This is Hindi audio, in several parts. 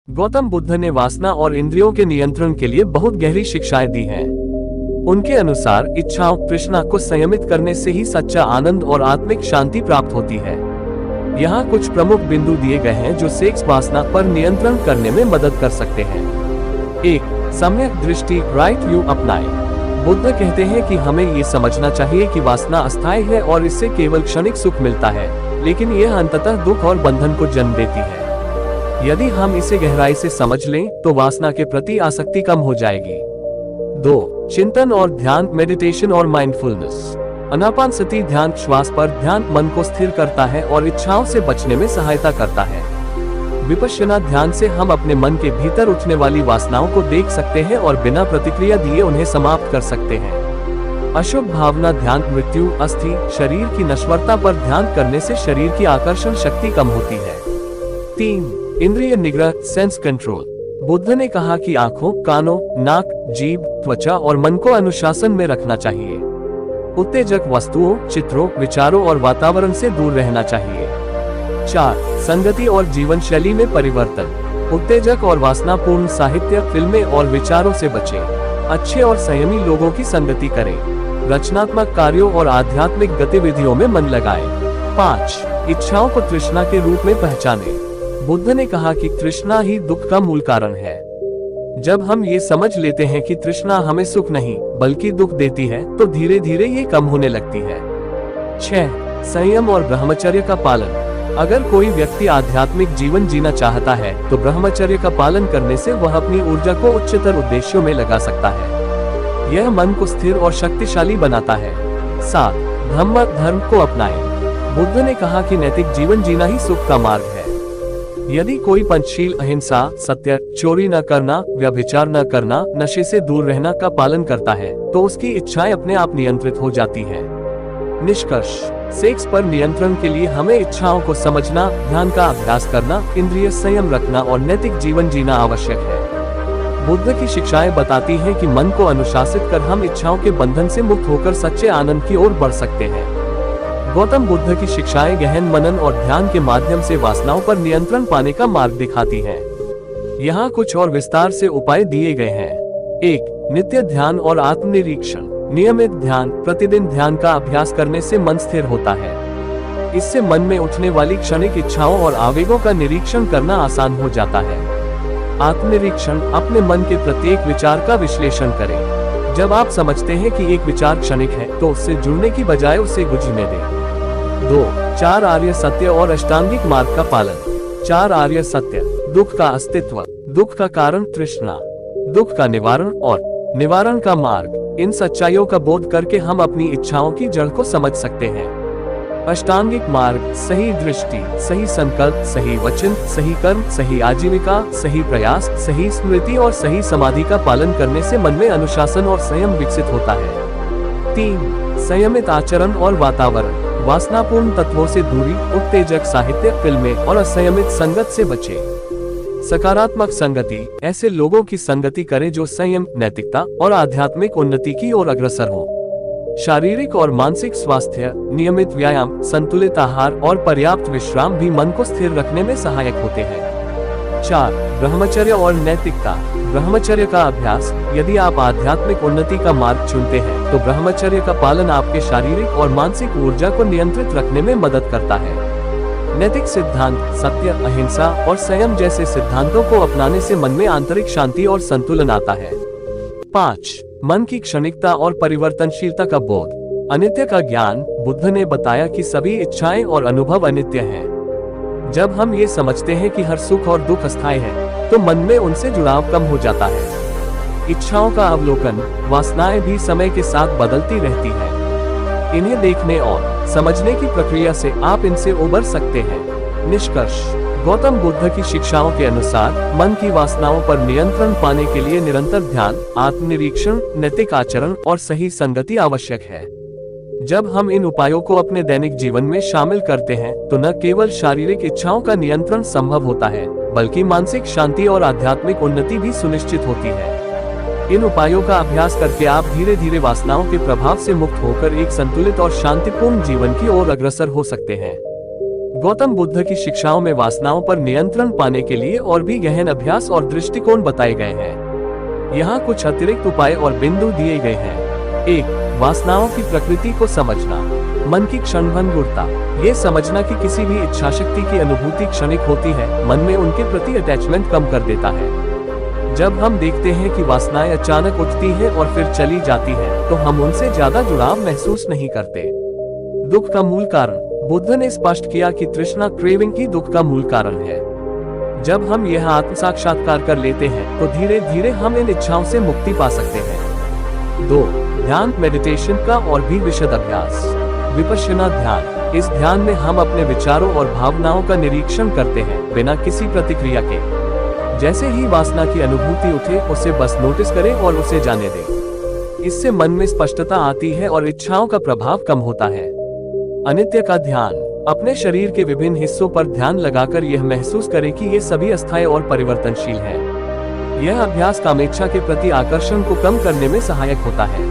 गौतम बुद्ध ने वासना और इंद्रियों के नियंत्रण के लिए बहुत गहरी शिक्षाएं दी हैं। उनके अनुसार इच्छाओं तृष्णा को संयमित करने से ही सच्चा आनंद और आत्मिक शांति प्राप्त होती है। यहाँ कुछ प्रमुख बिंदु दिए गए हैं जो सेक्स वासना पर नियंत्रण करने में मदद कर सकते हैं। 1. सम्यक दृष्टि राइट व्यू अपनाएं। बुद्ध कहते हैं कि हमें ये समझना चाहिए कि वासना अस्थायी है और इससे केवल क्षणिक सुख मिलता है, लेकिन यह अंततः दुख और बंधन को जन्म देती है। यदि हम इसे गहराई से समझ लें तो वासना के प्रति आसक्ति कम हो जाएगी। 2. चिंतन और ध्यान मेडिटेशन और माइंडफुलनेस। आनापानसति ध्यान श्वास पर ध्यान मन को स्थिर करता है और इच्छाओं से बचने में सहायता करता है। विपश्यना ध्यान से हम अपने मन के भीतर उठने वाली वासनाओं को देख सकते हैं और बिना प्रतिक्रिया दिए उन्हें समाप्त कर सकते हैं। अशुभ भावना ध्यान मृत्यु अस्थि शरीर की नश्वरता पर ध्यान करने से शरीर की आकर्षण शक्ति कम होती है। 3. इंद्रिय निग्रह सेंस कंट्रोल। बुद्ध ने कहा कि आंखों कानों नाक जीभ त्वचा और मन को अनुशासन में रखना चाहिए। उत्तेजक वस्तुओं चित्रों विचारों और वातावरण से दूर रहना चाहिए। 4. संगति और जीवन शैली में परिवर्तन। उत्तेजक और वासनापूर्ण साहित्य फिल्में और विचारों से बचें। अच्छे और संयमी लोगों की संगति करें। रचनात्मक कार्यों और आध्यात्मिक गतिविधियों में मन लगाएं। 5. इच्छाओं को तृष्णा के रूप में पहचानें। बुद्ध ने कहा कि तृष्णा ही दुख का मूल कारण है। जब हम ये समझ लेते हैं कि तृष्णा हमें सुख नहीं बल्कि दुख देती है तो धीरे धीरे ये कम होने लगती है। 6. संयम और ब्रह्मचर्य का पालन। अगर कोई व्यक्ति आध्यात्मिक जीवन जीना चाहता है तो ब्रह्मचर्य का पालन करने से वह अपनी ऊर्जा को उच्चतर उद्देश्यों में लगा सकता है। यह मन को स्थिर और शक्तिशाली बनाता है। 7. ब्रह्म धर्म को अपनाएं। बुद्ध ने कहा कि नैतिक जीवन जीना ही सुख का मार्ग है। यदि कोई पंचशील अहिंसा सत्य चोरी न करना व्यभिचार न करना नशे से दूर रहना का पालन करता है तो उसकी इच्छाएं अपने आप नियंत्रित हो जाती हैं। निष्कर्ष सेक्स पर नियंत्रण के लिए हमें इच्छाओं को समझना ध्यान का अभ्यास करना इंद्रिय संयम रखना और नैतिक जीवन जीना आवश्यक है। बुद्ध की शिक्षाएं बताती हैं कि मन को अनुशासित कर हम इच्छाओं के बंधन से मुक्त होकर सच्चे आनंद की ओर बढ़ सकते हैं। गौतम बुद्ध की शिक्षाएं गहन मनन और ध्यान के माध्यम से वासनाओं पर नियंत्रण पाने का मार्ग दिखाती हैं। यहाँ कुछ और विस्तार से उपाय दिए गए हैं। 1. नित्य ध्यान और आत्मनिरीक्षण। नियमित ध्यान प्रतिदिन ध्यान का अभ्यास करने से मन स्थिर होता है। इससे मन में उठने वाली क्षणिक इच्छाओं और आवेगों का निरीक्षण करना आसान हो जाता है। आत्मनिरीक्षण अपने मन के प्रत्येक विचार का विश्लेषण करें। जब आप समझते हैं कि एक विचार क्षणिक है तो उससे जुड़ने की बजाय उसे गुजरने दें। 2. 4 आर्य सत्य और अष्टांगिक मार्ग का पालन। 4 आर्य सत्य दुख का अस्तित्व दुख का कारण तृष्णा दुख का निवारण और निवारण का मार्ग। इन सच्चाइयों का बोध करके हम अपनी इच्छाओं की जड़ को समझ सकते हैं। अष्टांगिक मार्ग सही दृष्टि सही संकल्प सही वचन सही कर्म सही आजीविका सही प्रयास सही स्मृति और सही समाधि का पालन करने से मन में अनुशासन और संयम विकसित होता है। 3. संयमित आचरण और वातावरण। वासनापूर्ण तत्वों से दूरी उत्तेजक साहित्य फिल्में और असंयमित संगत से बचें। सकारात्मक संगति ऐसे लोगों की संगति करें जो संयम नैतिकता और आध्यात्मिक उन्नति की ओर अग्रसर हो। शारीरिक और मानसिक स्वास्थ्य नियमित व्यायाम संतुलित आहार और पर्याप्त विश्राम भी मन को स्थिर रखने में सहायक होते हैं। 4. ब्रह्मचर्य और नैतिकता। ब्रह्मचर्य का अभ्यास। यदि आप आध्यात्मिक उन्नति का मार्ग चुनते हैं तो ब्रह्मचर्य का पालन आपके शारीरिक और मानसिक ऊर्जा को नियंत्रित रखने में मदद करता है। नैतिक सिद्धांत सत्य अहिंसा और संयम जैसे सिद्धांतों को अपनाने से मन में आंतरिक शांति और संतुलन आता है। 5. मन की क्षणिकता और परिवर्तनशीलता का बोध। अनित्य का ज्ञान। बुद्ध ने बताया कि सभी इच्छाएं और अनुभव अनित्य हैं। जब हम ये समझते हैं कि हर सुख और दुख अस्थायी है तो मन में उनसे जुड़ाव कम हो जाता है। इच्छाओं का अवलोकन वासनाएं भी समय के साथ बदलती रहती हैं। इन्हें देखने और समझने की प्रक्रिया से आप इनसे उबर सकते हैं। निष्कर्ष गौतम बुद्ध की शिक्षाओं के अनुसार मन की वासनाओं पर नियंत्रण पाने के लिए निरंतर ध्यान आत्मनिरीक्षण नैतिक आचरण और सही संगति आवश्यक है। जब हम इन उपायों को अपने दैनिक जीवन में शामिल करते हैं तो न केवल शारीरिक इच्छाओं का नियंत्रण संभव होता है बल्कि मानसिक शांति और आध्यात्मिक उन्नति भी सुनिश्चित होती है। इन उपायों का अभ्यास करके आप धीरे धीरे वासनाओं के प्रभाव से मुक्त होकर एक संतुलित और शांतिपूर्ण जीवन की ओर अग्रसर हो सकते हैं। गौतम बुद्ध की शिक्षाओं में वासनाओं पर नियंत्रण पाने के लिए और भी गहन अभ्यास और दृष्टिकोण बताए गए हैं। यहाँ कुछ अतिरिक्त उपाय और बिंदु दिए गए हैं। 1. वासनाओं की प्रकृति को समझना। मन की क्षणभंगुरता। ये समझना कि किसी भी इच्छा शक्ति की अनुभूति क्षणिक होती है, मन में उनके प्रति अटैचमेंट कम कर देता है। जब हम देखते हैं कि वासनाएं अचानक उठती हैं और फिर चली जाती हैं, तो हम उनसे ज्यादा जुड़ाव महसूस नहीं करते। दुख का मूल कारण। बुद्ध ने स्पष्ट किया कि तृष्णा क्रेविंग ही दुख का मूल कारण है। जब हम यह आत्म साक्षात्कार कर लेते हैं, तो धीरे धीरे हम इन इच्छाओं से मुक्ति पा सकते हैं। 2. ध्यान मेडिटेशन का और भी विशद अभ्यास। विपश्यना ध्यान। इस ध्यान में हम अपने विचारों और भावनाओं का निरीक्षण करते हैं, बिना किसी प्रतिक्रिया के। जैसे ही वासना की अनुभूति उठे, उसे बस नोटिस करें और उसे जाने दें। इससे मन में स्पष्टता आती है और इच्छाओं का प्रभाव कम होता है। अनित्य का ध्यान। अपने शरीर के विभिन्न हिस्सों पर ध्यान लगाकर यह महसूस करें कि ये सभी अस्थायी और परिवर्तनशील हैं। यह अभ्यास कामेच्छा के प्रति आकर्षण को कम करने में सहायक होता है।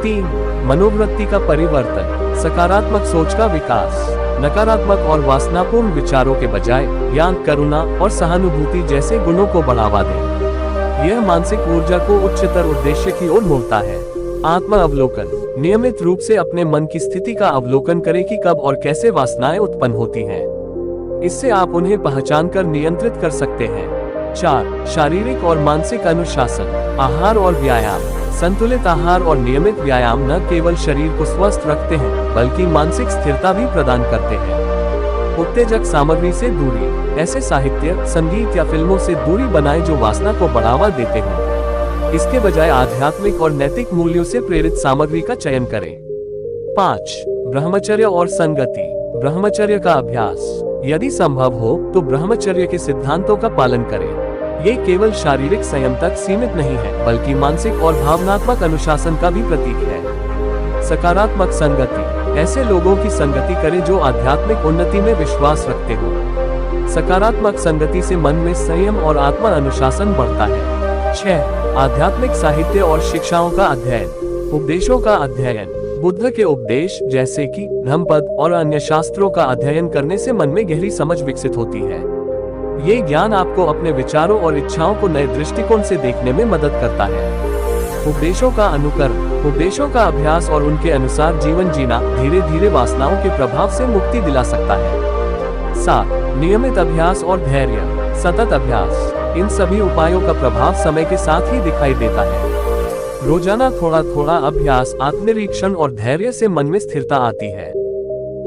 3. मनोवृत्ति का परिवर्तन। सकारात्मक सोच का विकास। नकारात्मक और वासनापूर्ण विचारों के बजाय ज्ञान, करुणा और सहानुभूति जैसे गुणों को बढ़ावा दें। यह मानसिक ऊर्जा को उच्चतर उद्देश्य की ओर मोड़ता है। आत्म अवलोकन। नियमित रूप से अपने मन की स्थिति का अवलोकन करें कि कब और कैसे वासनाएं उत्पन्न होती हैं। इससे आप उन्हें पहचान कर नियंत्रित कर सकते हैं। 4. शारीरिक और मानसिक अनुशासन। आहार और व्यायाम। संतुलित आहार और नियमित व्यायाम न केवल शरीर को स्वस्थ रखते हैं, बल्कि मानसिक स्थिरता भी प्रदान करते हैं। उत्तेजक सामग्री से दूरी। ऐसे साहित्य, संगीत या फिल्मों से दूरी बनाएं जो वासना को बढ़ावा देते हैं। इसके बजाय आध्यात्मिक और नैतिक मूल्यों से प्रेरित सामग्री का चयन करें। 5. ब्रह्मचर्य और संगति। ब्रह्मचर्य का अभ्यास। यदि संभव हो तो ब्रह्मचर्य के सिद्धांतों का पालन करें। ये केवल शारीरिक संयम तक सीमित नहीं है, बल्कि मानसिक और भावनात्मक अनुशासन का भी प्रतीक है। सकारात्मक संगति। ऐसे लोगों की संगति करें जो आध्यात्मिक उन्नति में विश्वास रखते हो। सकारात्मक संगति से मन में संयम और आत्म अनुशासन बढ़ता है। 6. आध्यात्मिक साहित्य और शिक्षाओं का अध्ययन। उपदेशों का अध्ययन। बुद्ध के उपदेश जैसे कि धम्मपद और अन्य शास्त्रों का अध्ययन करने से मन में गहरी समझ विकसित होती है। ये ज्ञान आपको अपने विचारों और इच्छाओं को नए दृष्टिकोण से देखने में मदद करता है। उपदेशों का अनुकरण। उपदेशों का अभ्यास और उनके अनुसार जीवन जीना धीरे धीरे वासनाओं के प्रभाव से मुक्ति दिला सकता है। 7. नियमित अभ्यास और धैर्य। सतत अभ्यास। इन सभी उपायों का प्रभाव समय के साथ ही दिखाई देता है। रोजाना थोड़ा थोड़ा अभ्यास, आत्मनिरीक्षण और धैर्य से मन में स्थिरता आती है।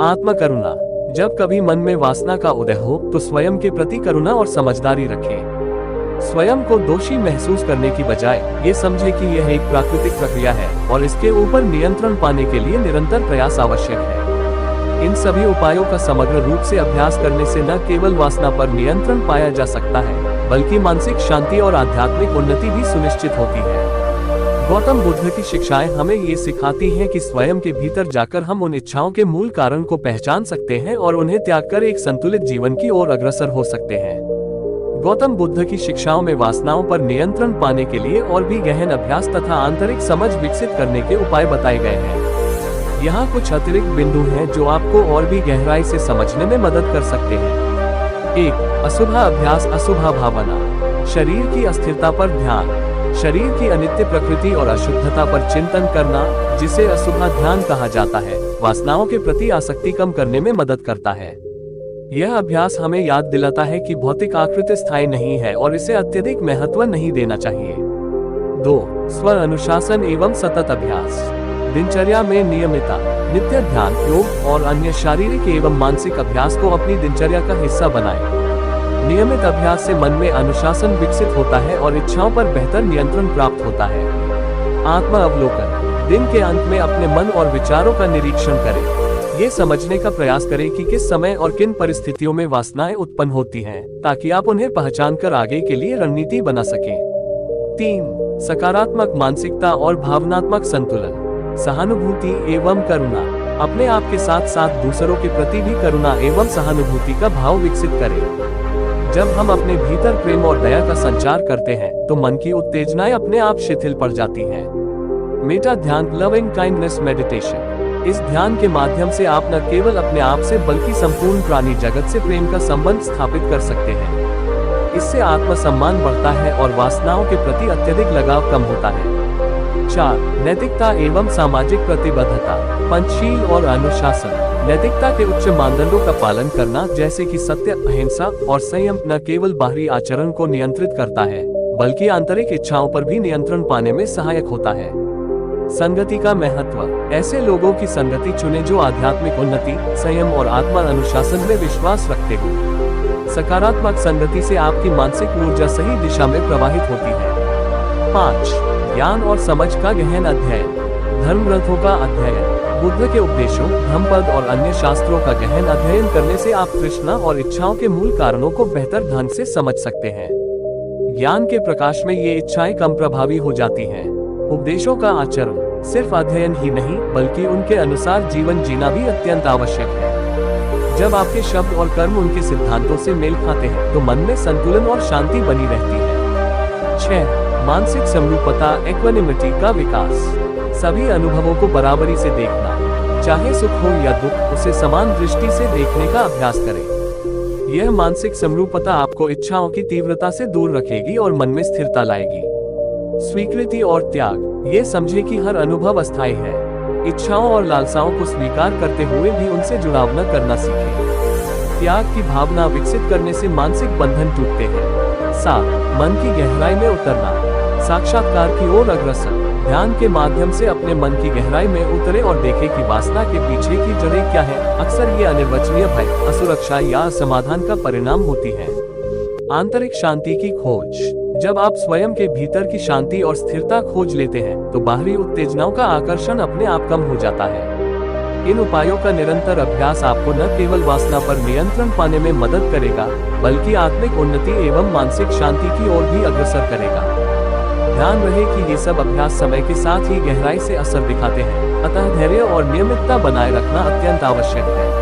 आत्म करुणा। जब कभी मन में वासना का उदय हो, तो स्वयं के प्रति करुणा और समझदारी रखें। स्वयं को दोषी महसूस करने की बजाय ये समझे कि यह एक प्राकृतिक प्रक्रिया है और इसके ऊपर नियंत्रण पाने के लिए निरंतर प्रयास आवश्यक है। इन सभी उपायों का समग्र रूप से अभ्यास करने से न केवल वासना पर नियंत्रण पाया जा सकता है, बल्कि मानसिक शांति और आध्यात्मिक उन्नति भी सुनिश्चित होती है। गौतम बुद्ध की शिक्षाएं हमें ये सिखाती हैं कि स्वयं के भीतर जाकर हम उन इच्छाओं के मूल कारण को पहचान सकते हैं और उन्हें त्याग कर एक संतुलित जीवन की ओर अग्रसर हो सकते हैं। गौतम बुद्ध की शिक्षाओं में वासनाओं पर नियंत्रण पाने के लिए और भी गहन अभ्यास तथा आंतरिक समझ विकसित करने के उपाय बताए गए हैं। यहाँ कुछ अतिरिक्त बिंदु हैं जो आपको और भी गहराई से समझने में मदद कर सकते हैं। 1. अशुभ अभ्यास। अशुभ भावना। शरीर की अस्थिरता पर ध्यान। शरीर की अनित्य प्रकृति और अशुद्धता पर चिंतन करना, जिसे अशुभ ध्यान कहा जाता है, वासनाओं के प्रति आसक्ति कम करने में मदद करता है। यह अभ्यास हमें याद दिलाता है कि भौतिक आकृति स्थायी नहीं है और इसे अत्यधिक महत्व नहीं देना चाहिए। 2. स्व अनुशासन एवं सतत अभ्यास। दिनचर्या में नियमितता। नित्य ध्यान, योग और अन्य शारीरिक एवं मानसिक अभ्यास को अपनी दिनचर्या का हिस्सा बनाएं। नियमित अभ्यास से मन में अनुशासन विकसित होता है और इच्छाओं पर बेहतर नियंत्रण प्राप्त होता है। आत्म अवलोकन। दिन के अंत में अपने मन और विचारों का निरीक्षण करें। ये समझने का प्रयास करें कि किस समय और किन परिस्थितियों में वासनाएं उत्पन्न होती हैं, ताकि आप उन्हें पहचान कर आगे के लिए रणनीति बना सकें। 3. सकारात्मक मानसिकता और भावनात्मक संतुलन। सहानुभूति एवं करुणा। अपने आप के साथ साथ दूसरों के प्रति भी करुणा एवं सहानुभूति का भाव विकसित करें। जब हम अपने भीतर प्रेम और दया का संचार करते हैं, तो मन की उत्तेजनाएं अपने आप शिथिल पड़ जाती हैं। मेटा ध्यान, लविंग काइंडनेस मेडिटेशन। इस ध्यान के माध्यम से आप न केवल अपने आप से बल्कि संपूर्ण प्राणी जगत से प्रेम का संबंध स्थापित कर सकते हैं। इससे आत्मसम्मान बढ़ता है और वासनाओं के प्रति अत्यधिक लगाव कम होता है। 4. नैतिकता एवं सामाजिक प्रतिबद्धता। पंचशील और अनुशासन। नैतिकता के उच्च मानदंडों का पालन करना जैसे कि सत्य, अहिंसा और संयम न केवल बाहरी आचरण को नियंत्रित करता है बल्कि आंतरिक इच्छाओं पर भी नियंत्रण पाने में सहायक होता है। संगति का महत्व। ऐसे लोगों की संगति चुनें जो आध्यात्मिक उन्नति, संयम और आत्मा अनुशासन में विश्वास रखते हो। सकारात्मक संगति से आपकी मानसिक ऊर्जा सही दिशा में प्रवाहित होती है। 5. ज्ञान और समझ का गहन अध्ययन। धर्म ग्रंथों का अध्ययन। बुद्ध के उपदेशों, धम्मपद और अन्य शास्त्रों का गहन अध्ययन करने से आप तृष्णा और इच्छाओं के मूल कारणों को बेहतर ढंग से समझ सकते हैं। ज्ञान के प्रकाश में ये इच्छाएं कम प्रभावी हो जाती हैं। उपदेशों का आचरण। सिर्फ अध्ययन ही नहीं बल्कि उनके अनुसार जीवन जीना भी अत्यंत आवश्यक है। जब आपके शब्द और कर्म उनके सिद्धांतों से मेल खाते हैं तो मन में संतुलन और शांति बनी रहती है। 6. मानसिक समरूपता, इक्विनिमिटी का विकास। सभी अनुभवों को बराबरी से देखना, चाहे सुख हो या दुख, उसे समान दृष्टि से देखने का अभ्यास करें। यह मानसिक समरूपता आपको इच्छाओं की तीव्रता से दूर रखेगी और मन में स्थिरता लाएगी। स्वीकृति और त्याग। ये समझे कि हर अनुभव अस्थायी है। इच्छाओं और लालसाओं को स्वीकार करते हुए भी उनसे जुड़ाव न करना सीखें। त्याग की भावना विकसित करने से मानसिक बंधन टूटते हैं। 7. मन की गहराई में उतरना। साक्षात्कार की ओर अग्रसर। ध्यान के माध्यम से अपने मन की गहराई में उतरे और देखें कि वासना के पीछे की जड़ें क्या है। अक्सर ये अनिर्वचनीय भय, असुरक्षा या असमाधान का परिणाम होती है। आंतरिक शांति की खोज। जब आप स्वयं के भीतर की शांति और स्थिरता खोज लेते हैं तो बाहरी उत्तेजनाओं का आकर्षण अपने आप कम हो जाता है। इन उपायों का निरंतर अभ्यास आपको न केवल वासना पर नियंत्रण पाने में मदद करेगा बल्कि आत्मिक उन्नति एवं मानसिक शांति की ओर भी अग्रसर करेगा। ध्यान रहे कि ये सब अभ्यास समय के साथ ही गहराई से असर दिखाते हैं, अतः धैर्य और नियमितता बनाए रखना अत्यंत आवश्यक है।